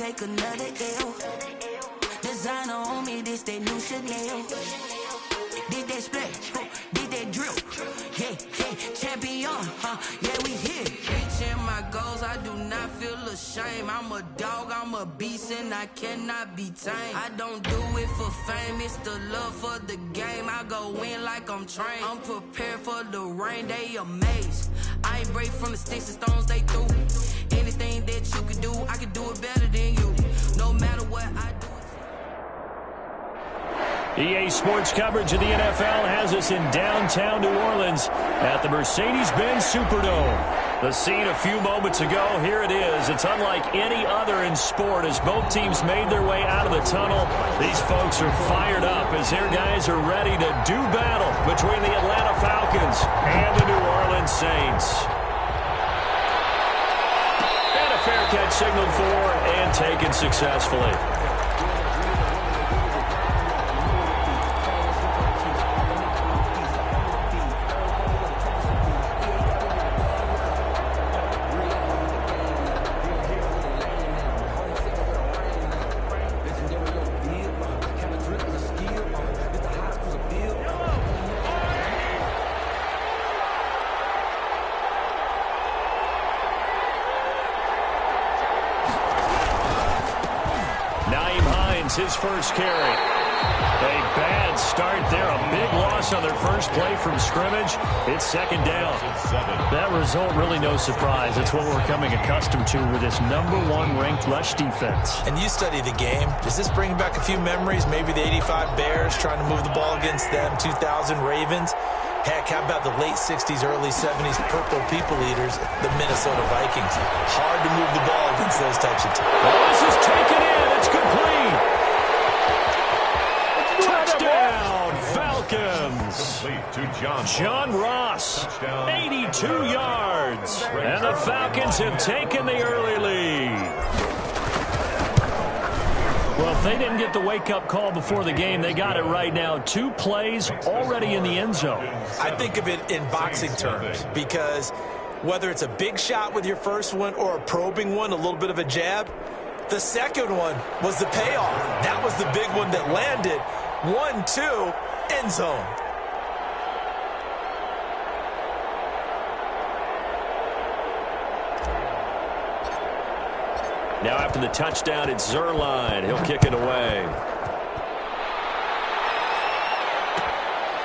take another L. Designer on me, this that new Chanel. Did that split, did that drip. Yeah, champion, yeah, we here. Reaching my goals, I do not feel ashamed. I'm a dog, I'm a beast, and I cannot be tamed. I don't do it for fame, it's the love for the game. I go in like I'm trained. I'm prepared for the rain, they amazed. I ain't break from the sticks and stones they threw. Anything that you can do, I can do it better than you. No matter what I do. EA Sports coverage of the NFL has us in downtown New Orleans at the Mercedes-Benz Superdome. The scene a few moments ago, here it is. It's unlike any other in sport as both teams made their way out of the tunnel. These folks are fired up as their guys are ready to do battle between the Atlanta Falcons and the New Orleans Saints. And a fair catch signaled for and taken successfully. His first carry. A bad start there. A big loss on their first play from scrimmage. It's second down. That result, really no surprise. It's what we're coming accustomed to with this #1 ranked rush defense. And you study the game. Does this bring back a few memories? Maybe the '85 Bears trying to move the ball against them, 2000 Ravens. Heck, how about the late 60s, early 70s Purple People Eaters, the Minnesota Vikings? Hard to move the ball against those types of teams. This is taken in. It's complete. Touchdown, Falcons. John Ross, 82 yards. And the Falcons have taken the early lead. Well, if they didn't get the wake-up call before the game, they got it right now. 2 plays already in the end zone. I think of it in boxing terms because whether it's a big shot with your first one or a probing one, a little bit of a jab, the second one was the payoff. That was the big one that landed. 1-2, end zone. Now after the touchdown, it's Zerline. He'll kick it away.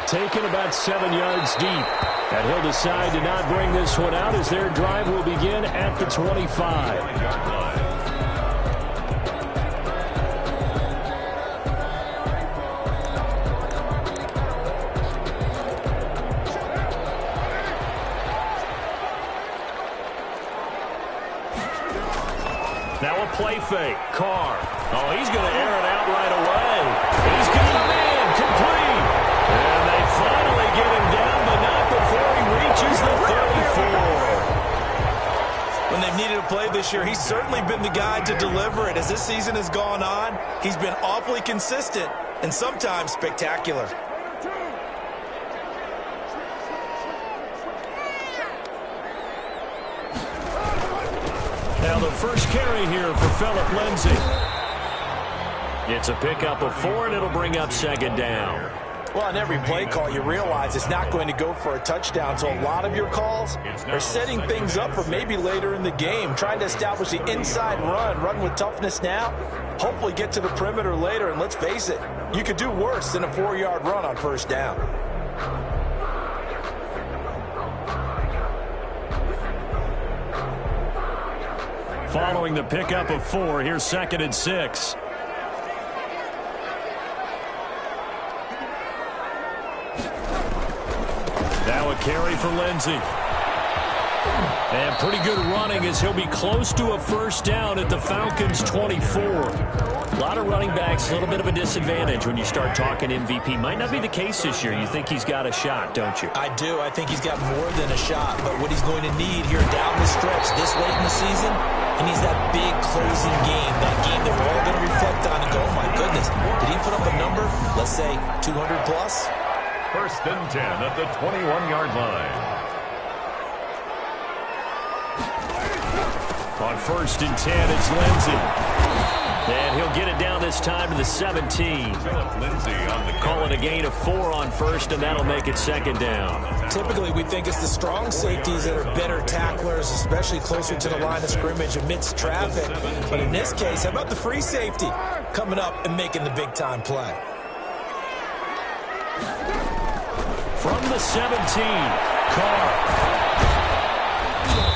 Taken about 7 yards deep. And he'll decide to not bring this one out as their drive will begin at the 25. Play fake. Carr. Oh, he's going to air it out right away. He's got him in. Complete. And they finally get him down, but not before he reaches the 34. When they've needed a play this year, he's certainly been the guy to deliver it. As this season has gone on, he's been awfully consistent and sometimes spectacular. Now the first carry here for Phillip Lindsay. It's a pickup of 4, and it'll bring up second down. Well, on every play call, you realize it's not going to go for a touchdown, so a lot of your calls are setting things up for maybe later in the game, trying to establish the inside run with toughness now, hopefully get to the perimeter later, and let's face it, you could do worse than a 4-yard run on first down. Following the pickup of 4, here's 2nd and 6. Now a carry for Lindsay. And pretty good running as he'll be close to a first down at the Falcons' 24. A lot of running backs, a little bit of a disadvantage when you start talking MVP. Might not be the case this year. You think he's got a shot, don't you? I do. I think he's got more than a shot. But what he's going to need here down the stretch this late in the season, he needs that big closing game, that game that we're all going to reflect on and go, oh, my goodness, did he put up a number, let's say 200 plus? 1st and 10 at the 21-yard line. On 1st and 10, it's Lindsey. And he'll get it down this time to the 17. Call it a gain of 4 on 1st, and that'll make it 2nd down. Typically, we think it's the strong safeties that are better tacklers, especially closer to the line of scrimmage amidst traffic. But in this case, how about the free safety coming up and making the big-time play? From the 17, Carr.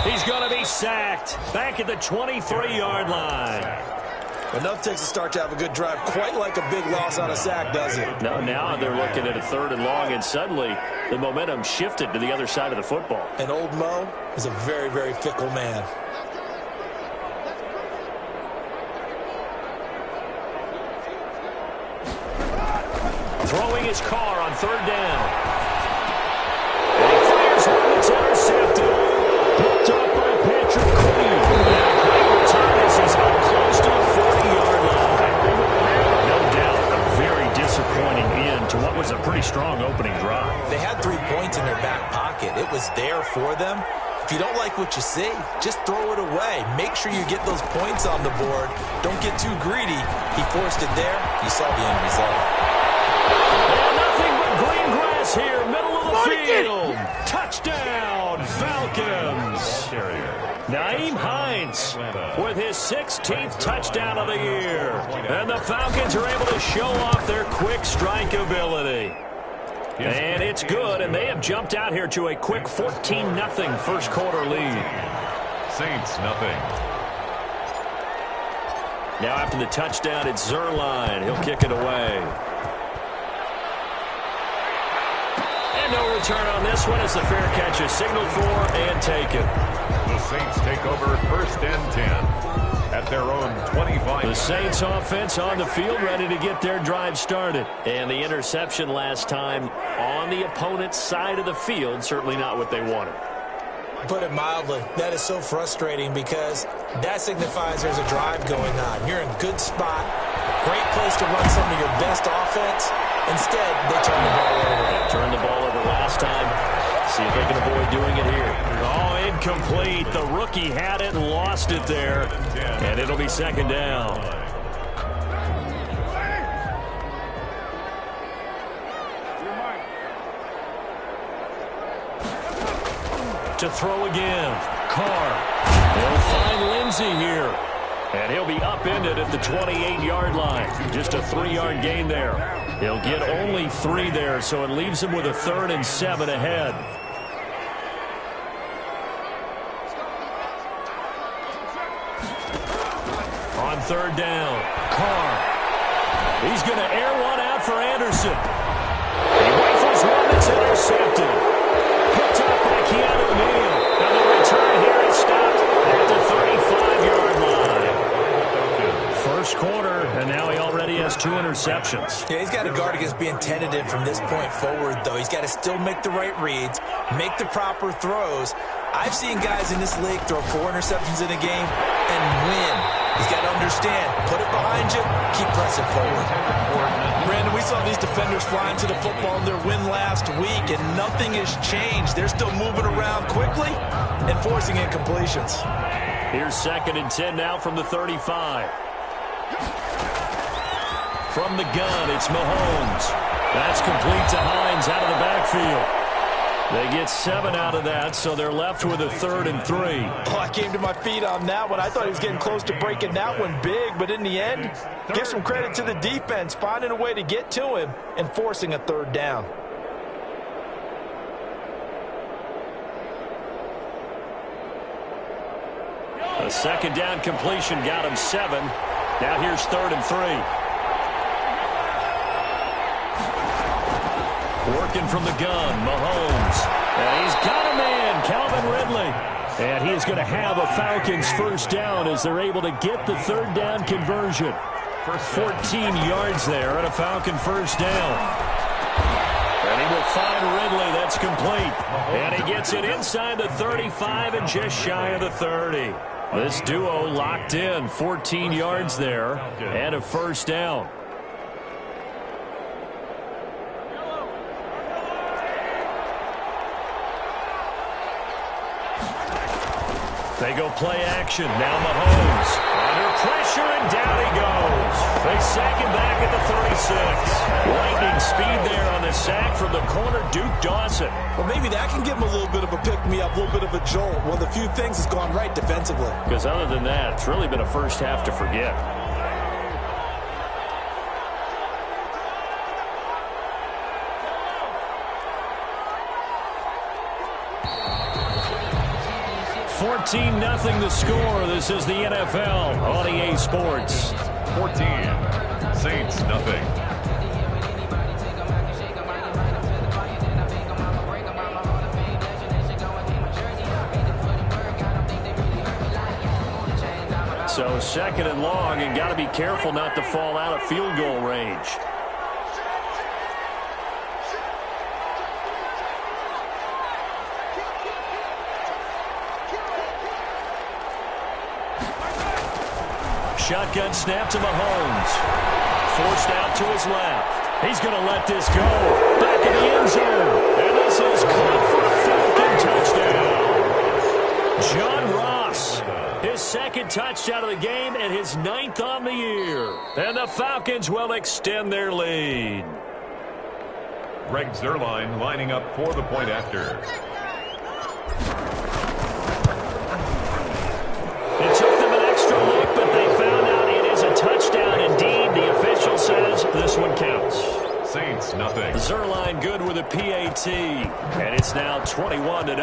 He's going to be sacked back at the 23-yard line. Enough takes a start to have a good drive. Quite like a big loss on a sack, does it? No, now they're looking at a 3rd and long, and suddenly the momentum shifted to the other side of the football. And old Mo is a very, very fickle man. Throwing his Carr on 3rd down. And he fires one that's intercepted. Picked up by Patrick Queen. And a great return as he's up close to the 40-yard line. No doubt a very disappointing end to what was a pretty strong opening drive. They had 3 points in their back pocket. It was there for them. If you don't like what you see, just throw it away. Make sure you get those points on the board. Don't get too greedy. He forced it there. You saw the end result. And nothing but green grass here, middle of the field. Touchdown, Falcons. Nyheim Hines with his 16th touchdown of the year. And the Falcons are able to show off their quick strike ability. And it's good, and they have jumped out here to a quick 14-0 first quarter lead. Saints, nothing. Now after the touchdown, it's Zerline. He'll kick it away. And no return on this one as the fair catch is signaled for and taken. The Saints take over 1st and 10 at their own 25. The Saints offense on the field ready to get their drive started. And the interception last time on the opponent's side of the field, certainly not what they wanted. Put it mildly, that is so frustrating because that signifies there's a drive going on. You're in a good spot, great place to run some of your best offense. Instead, they turn the ball over. They turned the ball over last time. See if they can avoid doing it here. Oh, incomplete. The rookie had it and lost it there. And it'll be 2nd down. To throw again. Carr. They'll find Lindsey here. And he'll be upended at the 28-yard line. Just a 3-yard gain there. He'll get only 3 there, so it leaves him with a 3rd and 7 ahead. On 3rd down, Carr. He's going to air one out for Anderson. He rifles one that's intercepted. Picked up by Keanu Neal. And the return here is stopped at the 35-yard line. First quarter, and now he already has 2 interceptions. Yeah, he's got to guard against being tentative from this point forward, though. He's got to still make the right reads, make the proper throws. I've seen guys in this league throw 4 interceptions in a game and win. He's got to understand, put it behind you, keep pressing forward. Brandon, we saw these defenders flying to the football in their win last week, and nothing has changed. They're still moving around quickly and forcing incompletions. Here's 2nd and 10 now from the 35. From the gun, it's Mahomes. That's complete to Hines out of the backfield. They get 7 out of that, so they're left with a 3rd and 3. Oh, I came to my feet on that one. I thought he was getting close to breaking that one big, but in the end, give some credit to the defense, finding a way to get to him and forcing a 3rd down. A 2nd down completion got him 7. Now here's 3rd and 3. Working from the gun, Mahomes. And he's got a man, Calvin Ridley. And he is going to have a Falcons 1st down as they're able to get the 3rd down conversion. 14 yards there and a Falcon 1st down. And he will find Ridley. That's complete. And he gets it inside the 35 and just shy of the 30. This duo locked in, 14 yards there and a 1st down. They go play action. Now Mahomes under pressure, and down he goes. They sack him back at the 36. Lightning speed there on the sack from the corner, Duke Dawson. Well, maybe that can give him a little bit of a pick-me-up, a little bit of a jolt. One of the few things has gone right defensively. Because other than that, it's really been a first half to forget. $14-0 the score. This is the NFL on EA Sports. 14, Saints nothing. So second and long, and got to be careful not to fall out of field goal range. Shotgun snap to Mahomes. Forced out to his left. He's going to let this go. Back in the end zone. And this is caught for a Falcon touchdown. John Ross, his second touchdown of the game and his 9th on the year. And the Falcons will extend their lead. Greg Zuerlein lining up for the point after. It took them an extra look, but they found out it is a touchdown indeed. The official says this one counts. Saints nothing. Zuerlein good with a PAT, and it's now 21-0.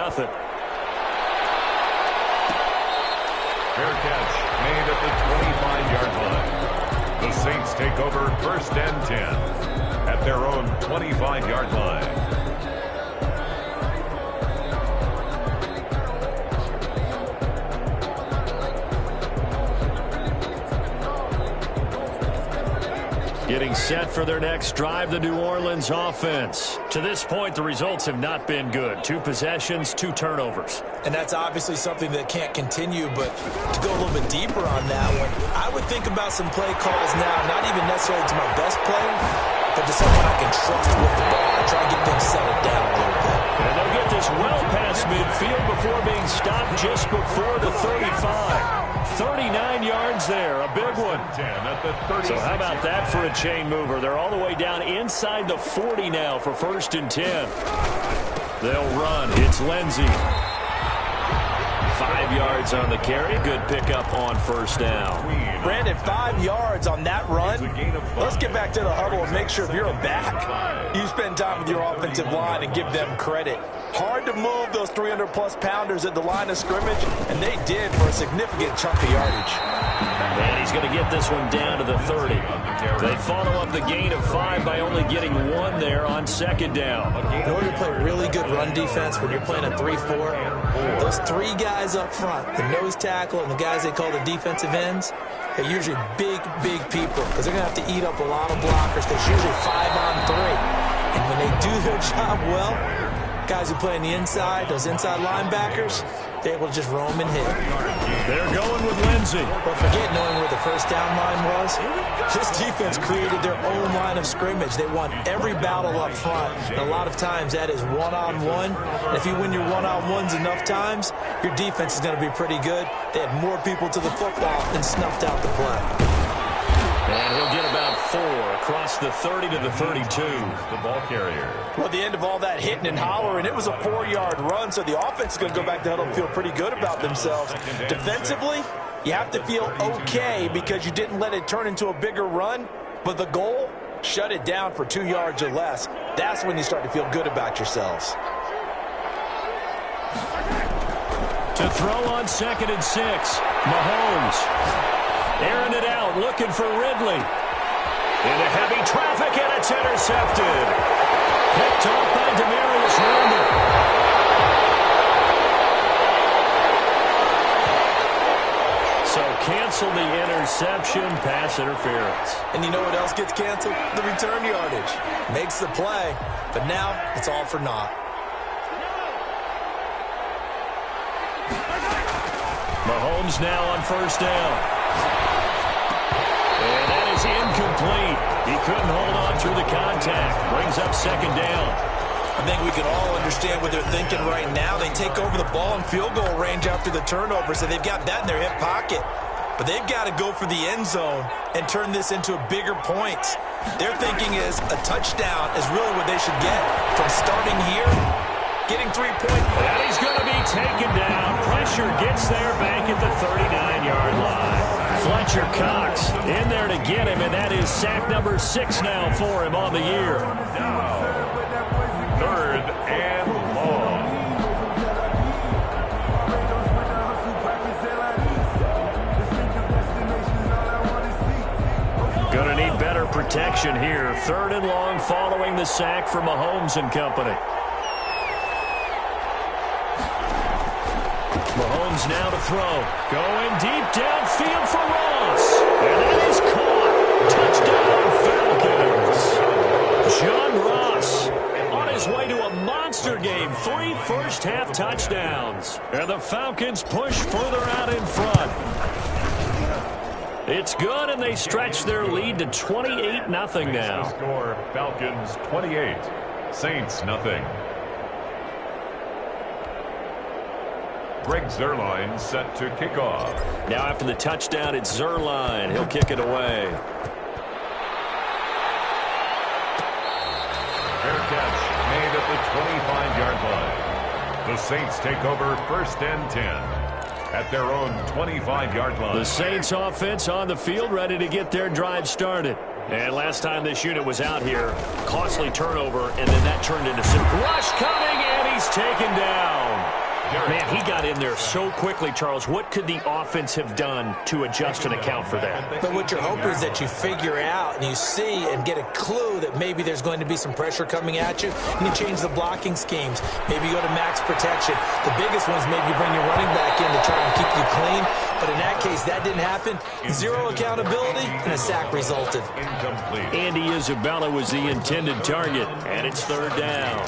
Fair catch made at the 25-yard line. The Saints take over first and 10 at their own 25-yard line. Getting set for their next drive, the New Orleans offense. To this point, the results have not been good. 2 possessions, 2 turnovers. And that's obviously something that can't continue, but to go a little bit deeper on that one, I would think about some play calls now, not even necessarily to my best player, but to someone I can trust with the ball. Try to get things settled down a little bit. And they'll get this well past midfield before being stopped just before the 35. 39 yards there, a big one. So how about that for a chain mover? They're all the way down inside the 40 now for first and 10. They'll run. It's Lindsey. 5 yards on the carry. Good pickup on first down. Brandon, 5 yards on that run. Let's get back to the huddle and make sure if you're a back, you spend time with your offensive line and give them credit. Hard to move those 300-plus pounders at the line of scrimmage, and they did for a significant chunk of yardage. And he's going to get this one down to the 30. They follow up the gain of 5 by only getting 1 there on second down. In order to play really good run defense when you're playing a 3-4, those 3 guys up front, the nose tackle and the guys they call the defensive ends, they're usually big people because they're going to have to eat up a lot of blockers because usually 5 on 3. And when they do their job well, guys who play on the inside, those inside linebackers, they're able to just roam and hit. They're going with Lindsey. But forget knowing where the first down line was. This defense created their own line of scrimmage. They won every battle up front. And a lot of times that is one-on-one. And if you win your one-on-ones enough times, your defense is going to be pretty good. They had more people to the football and snuffed out the play. And he'll get about 4 across the 30 to the 32. The ball carrier. Well, at the end of all that hitting and hollering, it was a 4-yard run, so the offense is going to go back to huddle and feel pretty good about themselves. Defensively, you have to feel okay because you didn't let it turn into a bigger run, but the goal, shut it down for 2 yards or less. That's when you start to feel good about yourselves. To throw on second and 6, Mahomes. Airing it out, looking for Ridley. Into heavy traffic, and it's intercepted. Picked off by Demarius Randall. So cancel the interception, pass interference. And you know what else gets canceled? The return yardage. Makes the play, but now it's all for naught. Mahomes now on first down. And that is incomplete. He couldn't hold on through the contact. Brings up second down. I think we can all understand what they're thinking right now. They take over the ball in field goal range after the turnover, so they've got that in their hip pocket. But they've got to go for the end zone and turn this into bigger points. Their thinking is a touchdown is really what they should get from starting here, getting 3 points. And he's going to be taken down. Pressure gets there back at the 39-yard line. Fletcher Cox in there to get him, and that is sack number 6 now for him on the year. Now, 3rd and long. Going to need better protection here. 3rd and long following the sack for Mahomes and company. Mahomes now to throw. Going deep downfield for Ross. And that is caught. Touchdown, Falcons. John Ross on his way to a monster game. 3 first-half touchdowns. And the Falcons push further out in front. It's good, and they stretch their lead to 28-0 now. Score, Falcons 28, Saints nothing. Greg Zuerlein set to kick off. Now after the touchdown, it's Zuerlein. He'll kick it away. Fair catch made at the 25-yard line. The Saints take over 1st and 10 at their own 25-yard line. The Saints offense on the field, ready to get their drive started. And last time this unit was out here, costly turnover, and then that turned into some rush coming, and he's taken down. Man, he got in there so quickly, Charles. What could the offense have done to adjust and account for that? But what you're hoping is that you figure out and you see and get a clue that maybe there's going to be some pressure coming at you, and you change the blocking schemes. Maybe you go to max protection. The biggest one is maybe you bring your running back in to try and keep you clean. But in that case, that didn't happen. 0 accountability, and a sack resulted. Incomplete. Andy Isabella was the intended target, and it's 3rd down.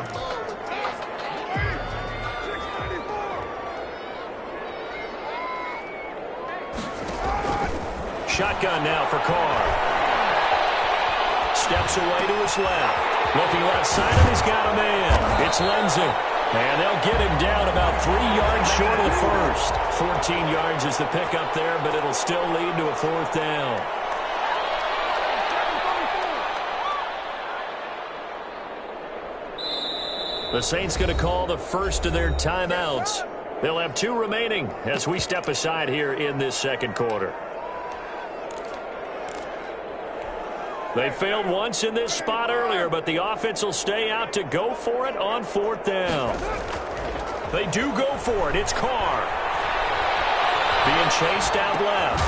Shotgun now for Carr. Steps away to his left. Looking left side, and he's got a man. It's Lindsey. And they'll get him down about 3 yards short of the first. 14 yards is the pickup there, but it'll still lead to a 4th down. The Saints going to call the first of their timeouts. They'll have 2 remaining as we step aside here in this second quarter. They failed once in this spot earlier, but the offense will stay out to go for it on 4th down. They do go for it. It's Carr. Being chased out left.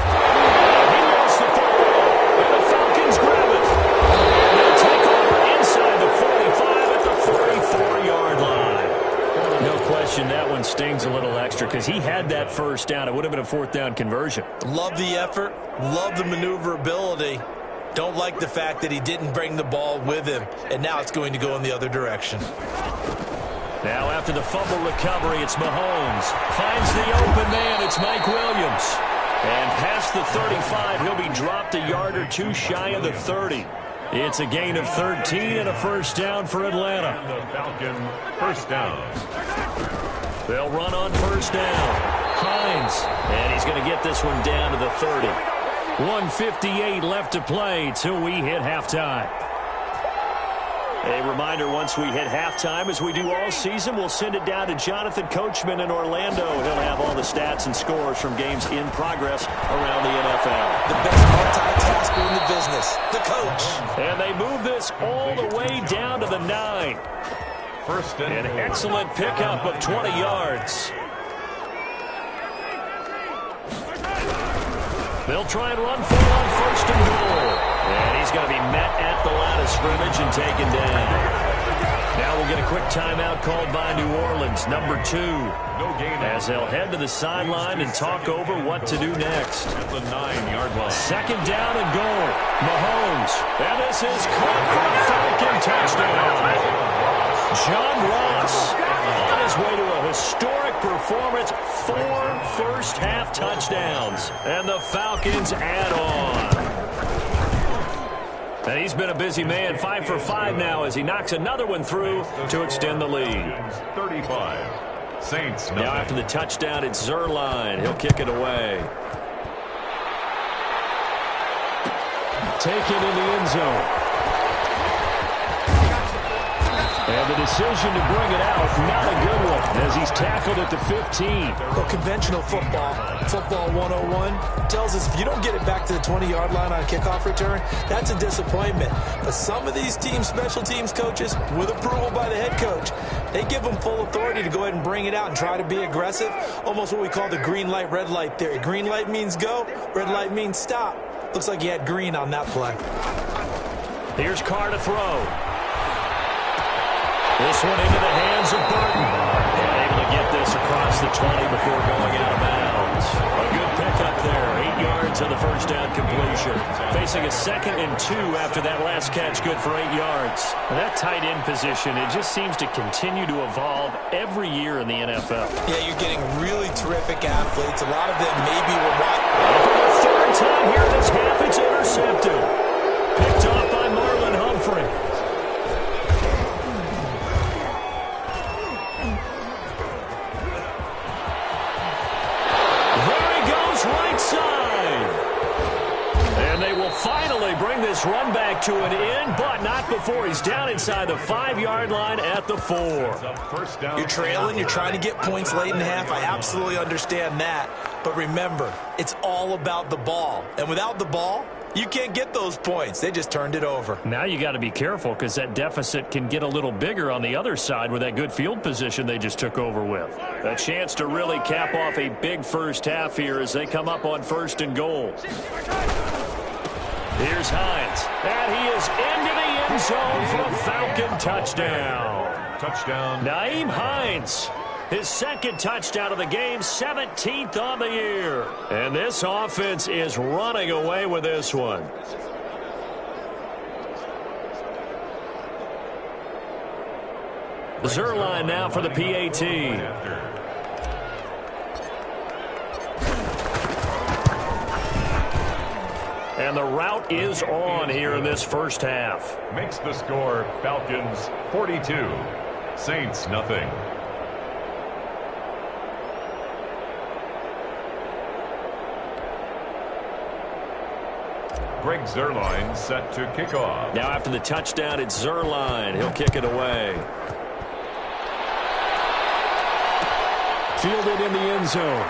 He lost the football, and the Falcons grab it. And they'll take over inside the 45 at the 44-yard line. No question that one stings a little extra because he had that first down. It would have been a 4th down conversion. Love the effort. Love the maneuverability. Don't like the fact that he didn't bring the ball with him, and now it's going to go in the other direction. Now after the fumble recovery, it's Mahomes. Finds the open man, it's Mike Williams. And past the 35, he'll be dropped a yard or 2 shy of the 30. It's a gain of 13 and a 1st down for Atlanta. The Falcon 1st down. They'll run on 1st down. Hines, and he's going to get this one down to the 30. 1:58 left to play till we hit halftime. A reminder, once we hit halftime, as we do all season, we'll send it down to Jonathan Coachman in Orlando. He'll have all the stats and scores from games in progress around the NFL. The best multitasker in the business, the coach. And they move this all the way down to the 9. 1st and An 4. excellent pickup of 20 yards. They'll try and run for it on 1st and goal. And he's going to be met at the line of scrimmage and taken down. Now we'll get a quick timeout called by New Orleans, number 2. No gain. As they'll head to the sideline and talk over what to do next. At the 9-yard line. 2nd down and goal. Mahomes. And this is caught for a Falcon touchdown. John Ross on his way to a historic performance. 4 first-half touchdowns. And the Falcons add on. And he's been a busy man, 5 for 5 now as he knocks another one through to extend the lead. 35. Saints nothing. Now after the touchdown, it's Zerline. He'll kick it away. Taken in the end zone. And the decision to bring it out, not a good one, as he's tackled at the 15. Well, conventional football 101, tells us if you don't get it back to the 20-yard line on a kickoff return, that's a disappointment. But some of these special teams coaches, with approval by the head coach, they give them full authority to go ahead and bring it out and try to be aggressive, almost what we call the green light, red light theory. Green light means go, red light means stop. Looks like he had green on that play. Here's Carr to throw. This one into the hands of Burton. And able to get this across the 20 before going out of bounds. A good pickup there. 8 yards on the first down completion. Facing a 2nd and 2 after that last catch. Good for 8 yards. And that tight end position, it just seems to continue to evolve every year in the NFL. Yeah, you're getting really terrific athletes. A lot of them maybe were For the third time here in this half, it's intercepted. Picked off by Marlon Humphrey. Finally bring this run back to an end, but not before he's down inside the 5-yard line at the 4. You're trailing, you're trying to get points late in the half. I absolutely understand that. But remember, it's all about the ball. And without the ball, you can't get those points. They just turned it over. Now you got to be careful because that deficit can get a little bigger on the other side with that good field position they just took over with. A chance to really cap off a big first half here as they come up on 1st and goal. Here's Hines, and he is into the end zone for a Falcon touchdown. Touchdown. Nyheim Hines, his 2nd touchdown of the game, 17th on the year. And this offense is running away with this one. Zerline now for the PAT. And the route is on here in this first half. Makes the score Falcons 42, Saints nothing. Greg Zerline set to kick off. Now after the touchdown, it's Zerline. He'll kick it away. Fielded in the end zone.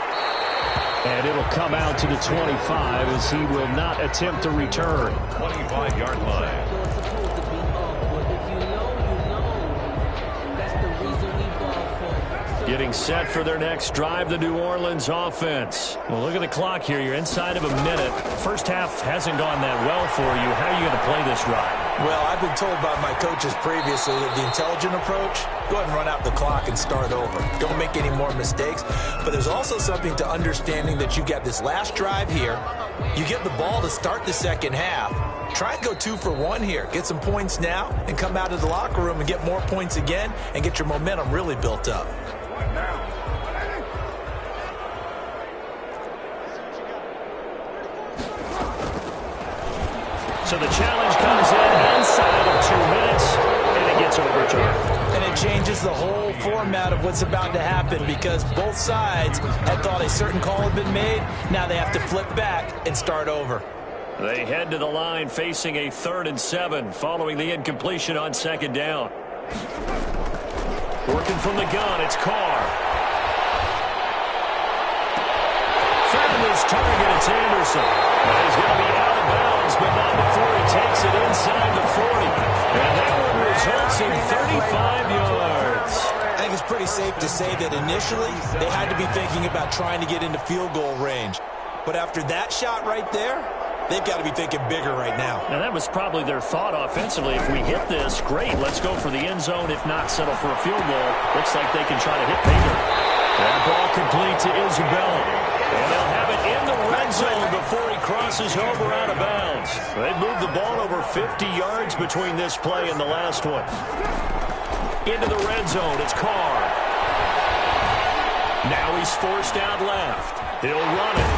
And it'll come out to the 25 as he will not attempt to return. 25-yard line. Getting set for their next drive, the New Orleans offense. Well, look at the clock here. You're inside of a minute. First half hasn't gone that well for you. How are you going to play this drive? Well, I've been told by my coaches previously that the intelligent approach, go ahead and run out the clock and start over. Don't make any more mistakes. But there's also something to understanding that you get this last drive here. You get the ball to start the second half. Try and go 2 for 1 here. Get some points now and come out of the locker room and get more points again and get your momentum really built up. So the challenge comes in inside of 2 minutes, and it gets overturned. And it changes the whole format of what's about to happen because both sides had thought a certain call had been made. Now they have to flip back and start over. They head to the line facing a 3rd and 7 following the incompletion on 2nd down. Working from the gun, it's Carr. Found his target, it's Anderson. And he's going to be out of bounds, but not before he takes it inside the 40. And that one results in 35 yards. I think it's pretty safe to say that initially they had to be thinking about trying to get into field goal range. But after that shot right there, they've got to be thinking bigger right now. Now, that was probably their thought offensively. If we hit this, great. Let's go for the end zone. If not, settle for a field goal. Looks like they can try to hit bigger. That ball complete to Isabella. And they'll have it in the red zone before he crosses over out of bounds. They moved the ball over 50 yards between this play and the last one. Into the red zone, it's Carr. Now he's forced out left. He'll run it.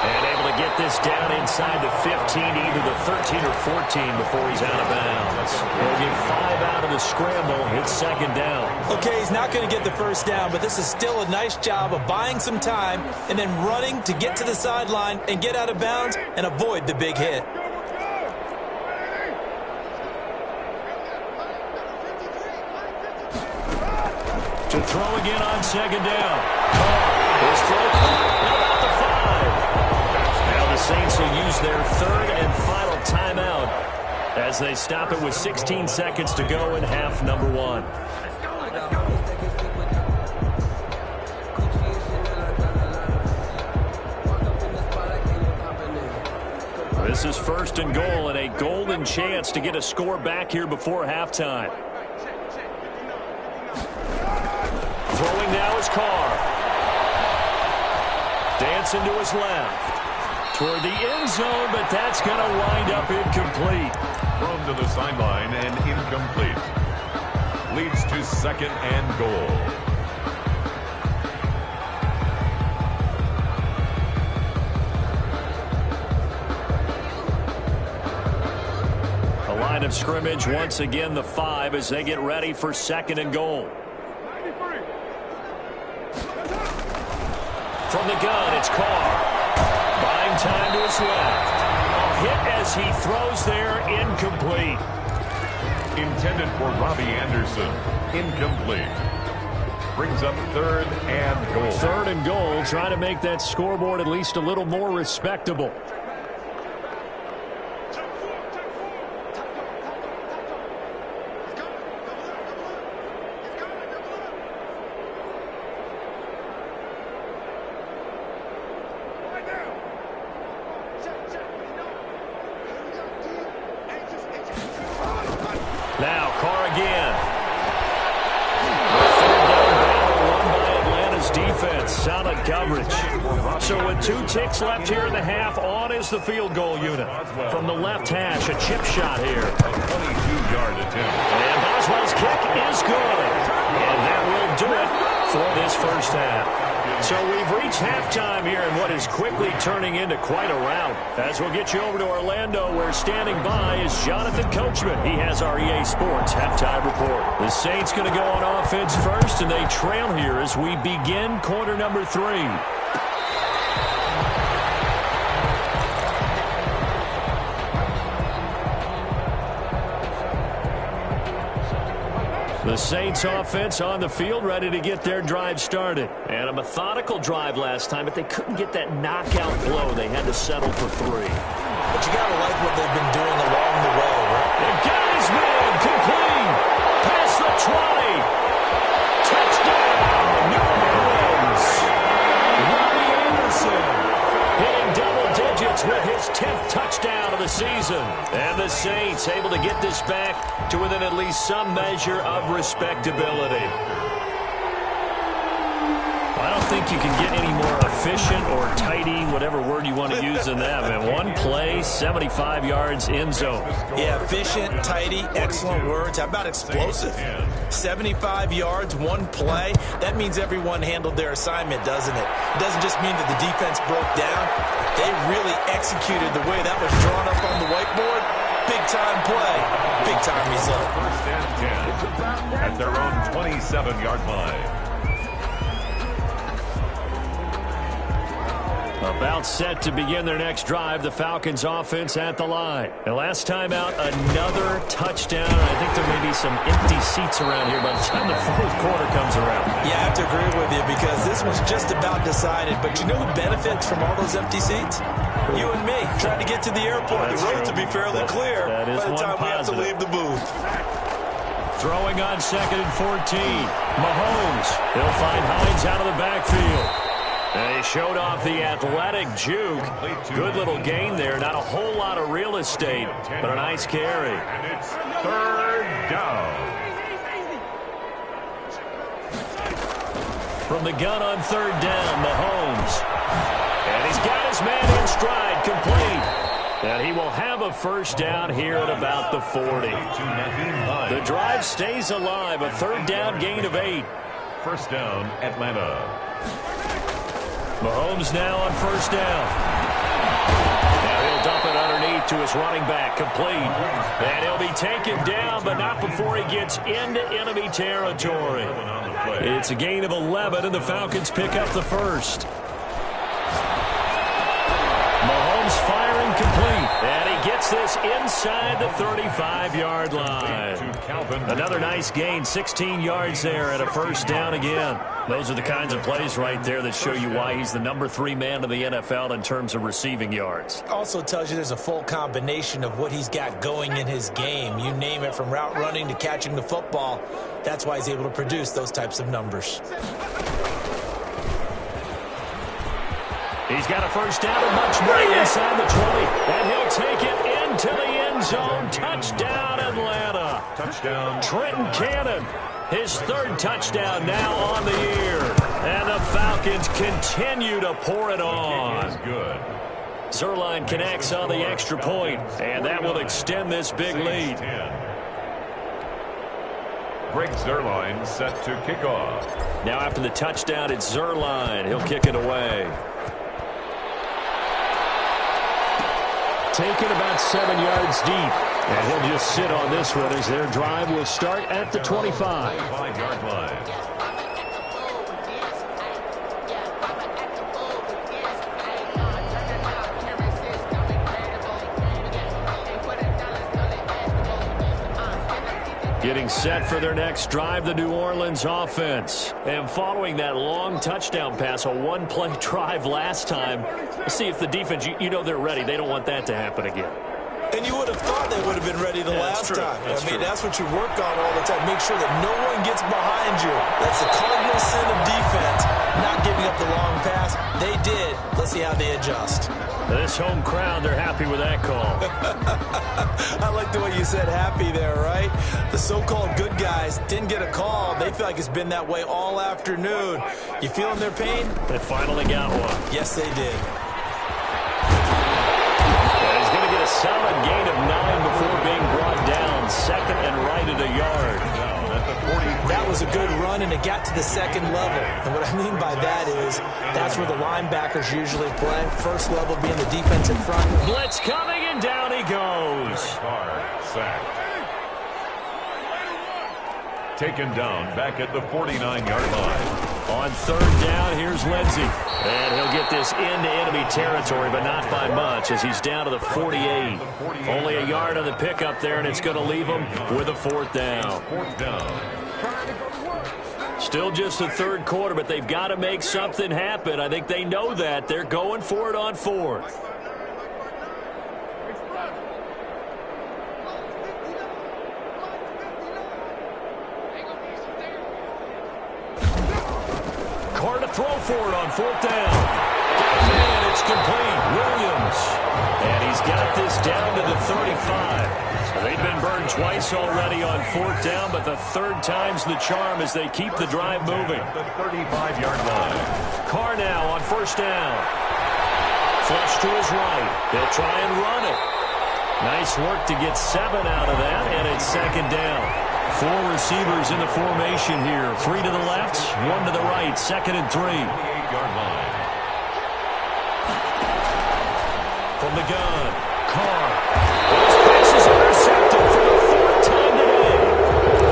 And able to get this down inside the 15, either the 13 or 14 before he's out of bounds. He'll get 5 out of the scramble. It's second down. Okay, he's not going to get the first down, but this is still a nice job of buying some time and then running to get to the sideline and get out of bounds and avoid the big hit. To throw again on second down. His throw about the 5. Now the Saints will use their third and final timeout as they stop it with 16 seconds to go in half number 1. This is first and goal and a golden chance to get a score back here before halftime. Throwing now is Carr. Dancing to his left. Toward the end zone, but that's going to wind up incomplete. Thrown to the sideline and incomplete. Leads to second and goal. The line of scrimmage once again the 5 as they get ready for second and goal. From the gun, it's Carr. Buying time to his left. A hit as he throws there, incomplete. Intended for Robbie Anderson. Incomplete. Brings up third and goal. Third and goal, trying to make that scoreboard at least a little more respectable. Now, Carr again. Third down battle won by Atlanta's defense. Solid coverage. So with 2 ticks left here in the half, on is the field goal unit. From the left hash, a chip shot here. A 22-yard attempt. And Boswell's kick is good. And that will do it for this first half. So we've reached halftime here in what is quickly turning into quite a rout. As we'll get you over to Orlando, where standing by is Jonathan Coachman. He has our EA Sports halftime report. The Saints going to go on offense first, and they trail here as we begin quarter number 3. The Saints offense on the field, ready to get their drive started. And a methodical drive last time, but they couldn't get that knockout blow. They had to settle for 3. But you got to like what they've been doing along the way, right? They got his man complete. Past the 20. Touchdown, New Orleans. Robbie Anderson hitting double digits with his 10th touchdown of the season. And the Saints able to get this back to within at least some measure of respectability. I don't think you can get any more efficient or tidy, whatever word you want to use in that. And one play, 75 yards in zone. Yeah, efficient, tidy, excellent words. How about explosive? 75 yards, one play. That means everyone handled their assignment, doesn't it? It doesn't just mean that the defense broke down. They really executed the way that was drawn up on the whiteboard. Big-time play, big-time result. First and 10 at their own 27-yard line. About set to begin their next drive, the Falcons offense at the line. And last time out, another touchdown. I think there may be some empty seats around here by the time the fourth quarter comes around. Yeah, I have to agree with you because this was just about decided. But you know who benefits from all those empty seats? You and me, trying to get to the airport. The roads will be fairly clear by the time we have to leave the booth. Throwing on second and 14. Mahomes. He'll find Hines out of the backfield. And he showed off the athletic juke. Good little gain there. Not a whole lot of real estate, but a nice carry. And it's third down. From the gun on third down, Mahomes. And he's got his man in stride, complete. And he will have a first down here at about the 40. The drive stays alive, a third down gain of 8. First down, Atlanta. Mahomes now on first down. back to his running back, complete. And he'll be taken down, but not before he gets into enemy territory. It's a gain of 11, and the Falcons pick up the first. Mahomes firing complete, and he gets this inside the 35-yard line. Another nice gain, 16 yards there, and a first down again. Those are the kinds of plays right there that show you why he's the number 3 man in the NFL in terms of receiving yards. Also tells you there's a full combination of what he's got going in his game. You name it, from route running to catching the football. That's why he's able to produce those types of numbers. He's got a first down and much more inside the 20. And he'll take it into the end zone. Touchdown, Atlanta. Touchdown. Trenton Cannon, his 3rd touchdown now on the year. And the Falcons continue to pour it on. Is good. Zerline connects on the extra point, and that will extend this big lead. Greg Zerline set to kick off. Now after the touchdown, it's Zerline. He'll kick it away. Taken about 7 yards deep. And he'll just sit on this one as their drive will start at the 25. 5-yard line. Getting set for their next drive, the New Orleans offense. And following that long touchdown pass, a one-play drive last time, let's see if the defense, you know they're ready. They don't want that to happen again. And you would have thought they would have been ready the last time. That's what you work on all the time. Make sure that no one gets behind you. That's the cardinal sin of defense, not giving up the long pass. They did. Let's see how they adjust. This home crowd, they're happy with that call. I like the way you said happy there, right? The so-called good guys didn't get a call. They feel like it's been that way all afternoon. You feeling their pain? They finally got one. Yes, they did. He's going to get a solid gain of 9 before being brought down. 2nd and right at a yard. That was a good run, and it got to the 2nd level. And what I mean by that is that's where the linebackers usually play. First level being the defensive front. Blitz coming, and down he goes. Sacked. Taken down back at the 49-yard line. On 3rd down, here's Lindsey. And he'll get this into enemy territory, but not by much, as he's down to the 48. Only a yard on the pickup there, and it's going to leave him with a 4th down. 4th down. Still just the 3rd quarter, but they've got to make something happen. I think they know that. They're going for it on 4th. Carr to throw for it on 4th down. And it's complete. Williams. And he's got this down to the 35. They've been burned twice already on 4th down, but the 3rd time's the charm as they keep the drive moving. The 35-yard line. Carr now on 1st down. Flush to his right. They'll try and run it. Nice work to get 7 out of that, and it's 2nd down. 4 receivers in the formation here. 3 to the left, 1 to the right. 2nd and 3. 28-yard line. From the gun, Carr. His pass is intercepted for the 4th time today.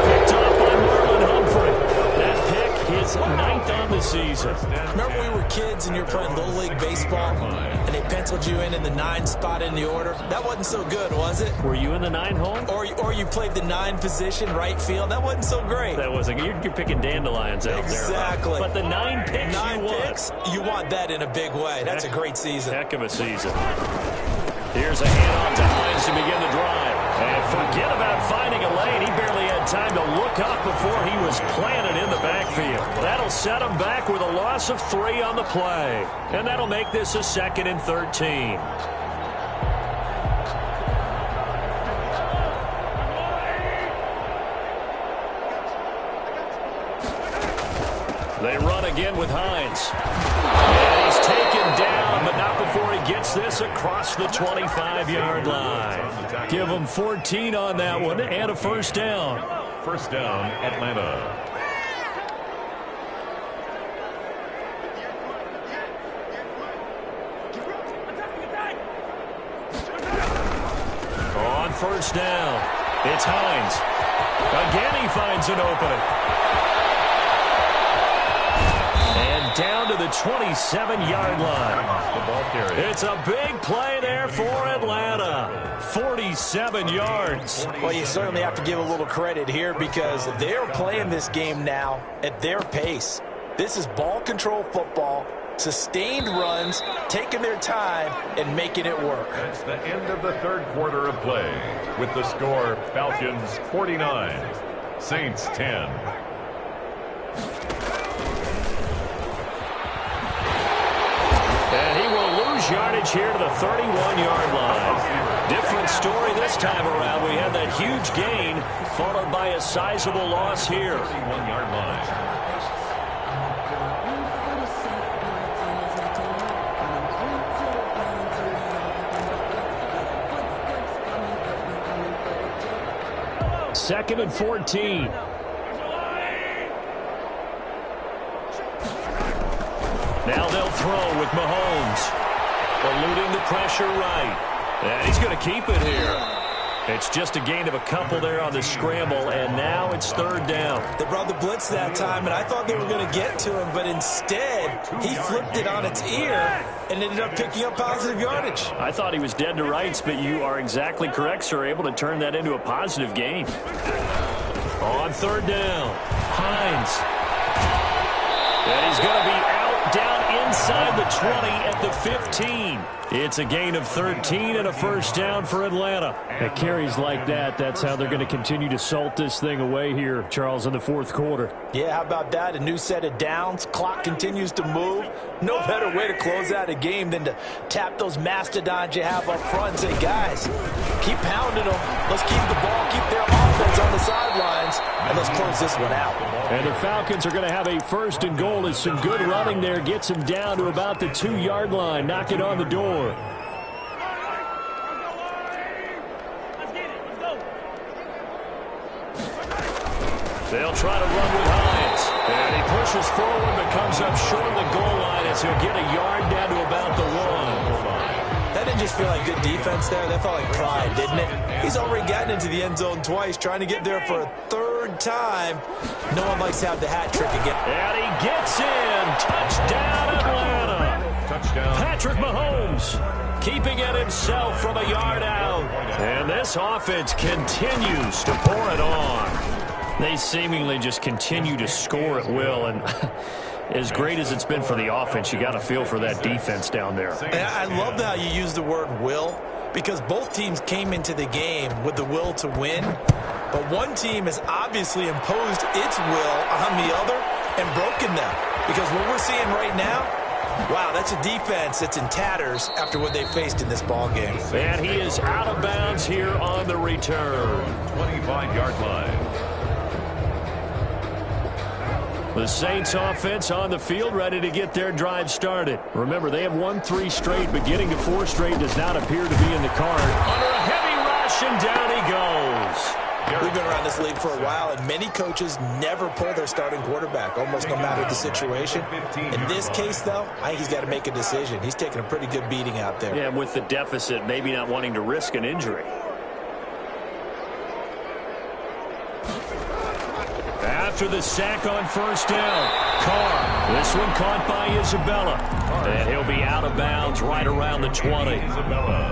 Picked off by Marlon Humphrey. That pick, his 9th on the season. Remember we were kids and you were playing Little League Baseball, and they penciled you in the 9 spot in the order? That wasn't so good, was it? Were you in the 9 hole? Or you played the 9 position, right field? That wasn't so great. That wasn't. You're picking dandelions out there. Exactly. But the 9 picks 9 you picks, you want that in a big way. That's a great season. Heck of a season. Here's a handoff to Hines to begin the drive. And forget about finding a lane. He barely had time to look up before he was planted in the backfield. That'll set him back with a loss of 3 on the play. And that'll make this a 2nd and 13. They run again with Hines. And he's taken down, but not before he gets this across the 25-yard line. Give him 14 on that one and a 1st down. 1st down, Atlanta. first down. It's Hines. Again, he finds an opening. And down to the 27-yard line. It's a big play there for Atlanta. 47 yards. Well, you certainly have to give a little credit here because they're playing this game now at their pace. This is ball control football, sustained runs, taking their time, and making it work. That's the end of the third quarter of play. With the score, Falcons 49, Saints 10. And he will lose yardage here to the 31-yard line. Different story this time around. We had that huge gain followed by a sizable loss here. 31-yard line. Second and 14. Now they'll throw with Mahomes. Eluding the pressure right. And he's going to keep it here. It's just a gain of a couple there on the scramble, and now it's third down. They brought the blitz that time, and I thought they were going to get to him, but instead he flipped it on its ear and ended up picking up positive yardage. I thought he was dead to rights, but you are exactly correct, sir, able to turn that into a positive gain. On third down, Hines. And he's going to be out down inside the 20 at the 15. It's a gain of 13 and a first down for Atlanta. At carries like that, that's how they're going to continue to salt this thing away here, Charles, in the fourth quarter. Yeah, how about that? A new set of downs. Clock continues to move. No better way to close out a game than to tap those mastodons you have up front and say, guys, keep pounding them. Let's keep the ball, keep their offense on the sidelines, and let's close this one out. And the Falcons are going to have a first and goal as some good running there gets them down to about the 2-yard line. Knock it on the door. They'll try to run with Hines. And he pushes forward but comes up short of the goal line as he'll get a yard down to about the 1. That didn't just feel like good defense there. That felt like pride, didn't it? He's already gotten into the end zone twice, trying to get there for a third time. No one likes to have the hat trick again. And he gets in. Touchdown, Atlanta. Touchdown. Patrick Mahomes keeping it himself from a yard out. And this offense continues to pour it on. They seemingly just continue to score at will, and as great as it's been for the offense, you got to feel for that defense down there. I love how you use the word will, because both teams came into the game with the will to win, but one team has obviously imposed its will on the other and broken them, because what we're seeing right now, wow, that's a defense that's in tatters after what they faced in this ball game. And he is out of bounds here on the return. 25-yard line. The Saints offense on the field, ready to get their drive started. Remember, they have won 3 straight, but getting to 4 straight does not appear to be in the card. Under a heavy rush, and down he goes. We've been around this league for a while, and many coaches never pull their starting quarterback, almost no matter the situation. In this case, though, I think he's got to make a decision. He's taking a pretty good beating out there. Yeah, with the deficit, maybe not wanting to risk an injury. After the sack on first down, Carr. This one caught by Isabella. And he'll be out of bounds right around the 20.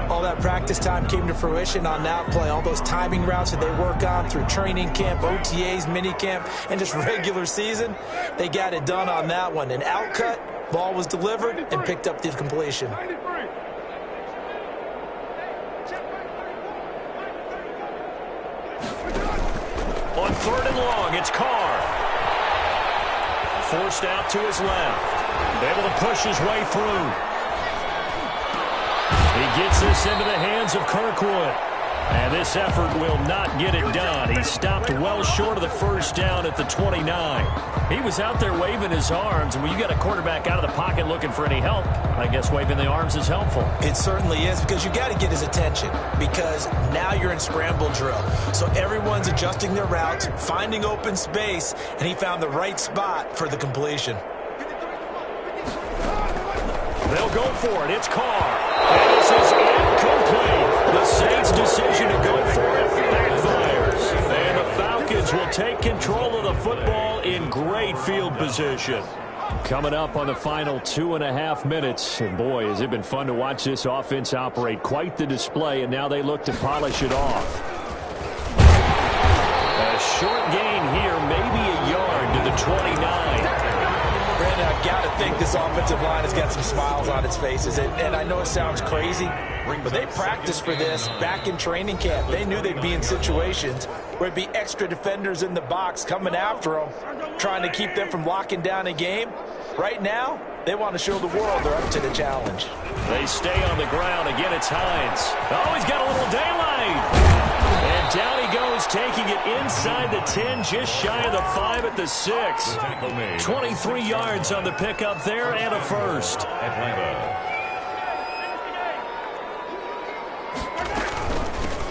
All that practice time came to fruition on that play. All those timing routes that they work on through training camp, OTAs, minicamp, and just regular season, they got it done on that one. An outcut, ball was delivered, and picked up the completion. On third and long, it's Carr. Forced out to his left. Able to push his way through. He gets this into the hands of Kirkwood. And this effort will not get it done. He stopped well short of the first down at the 29. He was out there waving his arms, and when you got a quarterback out of the pocket looking for any help, I guess waving the arms is helpful. It certainly is, because you got to get his attention, because now you're in scramble drill. So everyone's adjusting their routes, finding open space, and he found the right spot for the completion. They'll go for it. It's Carr. And this is incomplete. The Saints' decision to go for control of the football in great field position. Coming up on the final 2.5 minutes. And boy, has it been fun to watch this offense operate. Quite the display, and now they look to polish it off. A short gain here, maybe a yard to the 29. Brandon, I've got to think this offensive line has got some smiles on its faces. And I know it sounds crazy, but they practiced for this back in training camp. They knew they'd be in situations where it'd be extra defenders in the box coming after them, trying to keep them from locking down a game. Right now, they want to show the world they're up to the challenge. They stay on the ground. Again, it's Hines. Oh, he's got a little daylight. And down he goes, taking it inside the 10, just shy of the 5 at the 6. 23 yards on the pickup there and a first. Atlanta.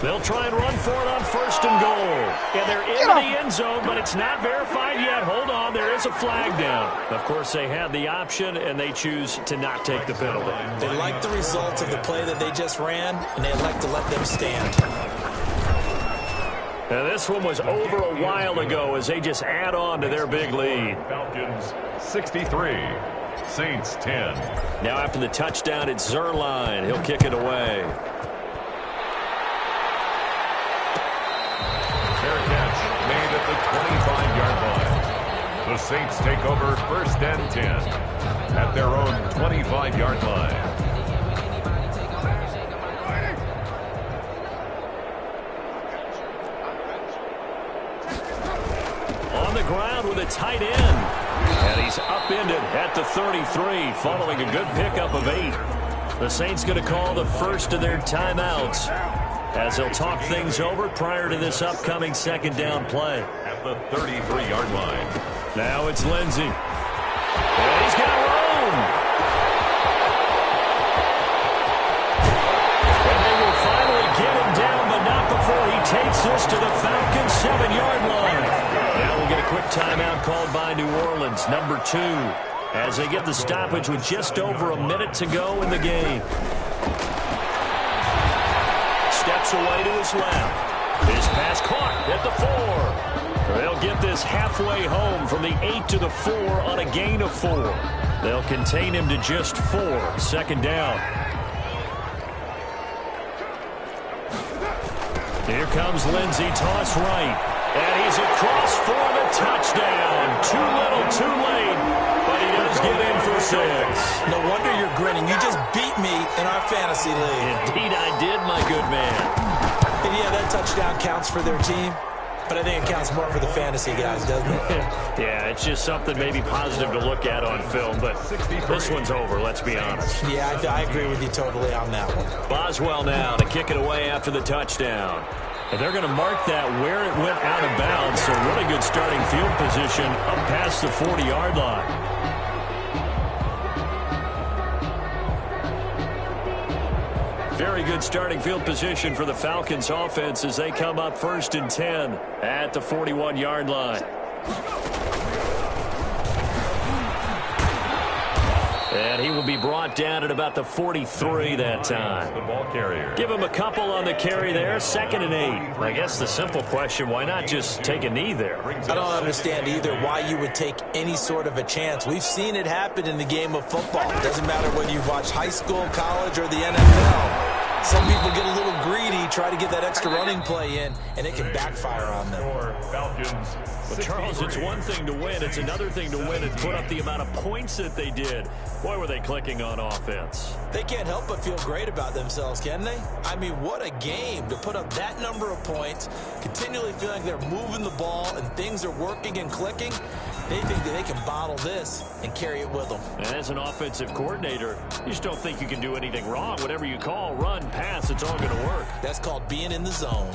They'll try and run for it on 1st and goal. And they're in the end zone, but it's not verified yet. Hold on, there is a flag down. Of course, they had the option, and they choose to not take the penalty. They like the results of the play that they just ran, and they elect to let them stand. Now, this one was over a while ago as they just add on to their big lead. Falcons 63, Saints 10. Now after the touchdown, it's Zerline. He'll kick it away. Fair catch made at the 25-yard line. The Saints take over 1st and 10 at their own 25-yard line. On the ground with a tight end. And he's upended at the 33, following a good pickup of 8. The Saints going to call the first of their timeouts as they'll talk things over prior to this upcoming 2nd down play. At the 33-yard line. Now it's Lindsey. And he's got room. And they will finally get him down, but not before he takes this to the Falcons' 7-yard line. Now we'll get a quick timeout called by New Orleans, number 2, as they get the stoppage with just over a minute to go in the game. Steps away to his left. His pass caught at the 4. They'll get this halfway home from the 8 to the 4 on a gain of 4. They'll contain him to just 4. 2nd down. Here comes Lindsey, toss right. And he's across for the touchdown. Too little, too late. But he does get in for 6. No wonder you're grinning. You just beat me in our fantasy league. Indeed I did, my good man. And yeah, that touchdown counts for their team. But I think it counts more for the fantasy guys, doesn't it? Yeah, it's just something maybe positive to look at on film. But this one's over, let's be honest. Yeah, I agree with you totally on that one. Boswell now to kick it away after the touchdown. And they're going to mark that where it went out of bounds. So really good starting field position up past the 40-yard line. Very good starting field position for the Falcons offense as they come up 1st and 10 at the 41-yard line. And he will be brought down at about the 43 that time. The ball carrier. Give him a couple on the carry there. 2nd and 8. I guess the simple question, why not just take a knee there? I don't understand either why you would take any sort of a chance. We've seen it happen in the game of football. It doesn't matter whether you've watched high school, college, or the NFL. Some people get a little greedy, try to get that extra running play in, and it can backfire on them. Falcons. But Charles, it's one thing to win. It's another thing to win and put up the amount of points that they did. Boy, were they clicking on offense. They can't help but feel great about themselves, can they? I mean, what a game to put up that number of points, continually feeling they're moving the ball and things are working and clicking. They think that they can bottle this and carry it with them. And as an offensive coordinator, you just don't think you can do anything wrong. Whatever you call, run, pass, it's all going to work. That's called being in the zone.